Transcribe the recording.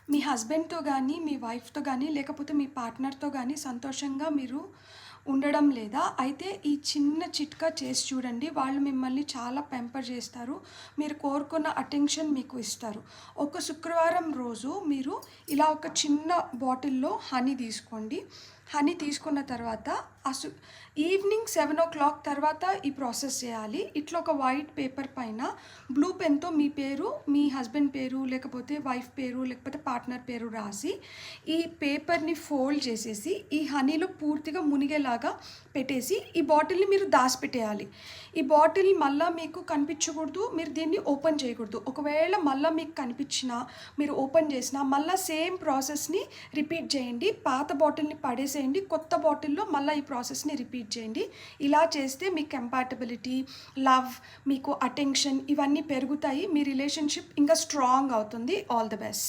మీ హస్బెండ్‌తో గానీ, మీ వైఫ్‌తో గానీ, లేకపోతే మీ పార్ట్నర్‌తో గానీ సంతోషంగా మీరు ఉండడం లేదా? అయితే ఈ చిన్న చిట్కా చేసి చూడండి. వాళ్ళు మిమ్మల్ని చాలా పెంపర్ చేస్తారు. మీరు కోరుకున్న అటెన్షన్ మీకు ఇస్తారు. ఒక శుక్రవారం రోజు మీరు ఇలా ఒక చిన్న బాటిల్‌లో హనీ తీసుకోండి. హనీ తీసుకున్న తర్వాత అసు ఈవినింగ్ 7:00 తర్వాత ఈ ప్రాసెస్ చేయాలి. ఇట్లా ఒక వైట్ పేపర్ పైన బ్లూ పెన్‌తో మీ పేరు, మీ హస్బెండ్ పేరు, లేకపోతే వైఫ్ పేరు, లేకపోతే పార్ట్నర్ పేరు రాసి, ఈ పేపర్‌ని ఫోల్డ్ చేసేసి, ఈ హనీలో పూర్తిగా మునిగేలాగా పెట్టేసి, ఈ బాటిల్‌ని మీరు దాసిపెట్టేయాలి. ఈ బాటిల్ మళ్ళా మీకు కనిపించకూడదు. మీరు దీన్ని ఓపెన్ చేయకూడదు. ఒకవేళ మళ్ళా మీకు కనిపించినా, మీరు ఓపెన్ చేసినా, మళ్ళా సేమ్ ప్రాసెస్‌ని రిపీట్ చేయండి. పాత బాటిల్‌ని పడేసేయండి. కొత్త బాటిల్‌లో మళ్ళా ఈ ప్రాసెస్‌ని రిపీట్ చేయండి. ఇలా చేస్తే మీ కంపాటబిలిటీ, లవ్, మీకు అటెన్షన్ ఇవన్నీ పెరుగుతాయి. మీ రిలేషన్‌షిప్ ఇంకా స్ట్రాంగ్ అవుతుంది. All the best.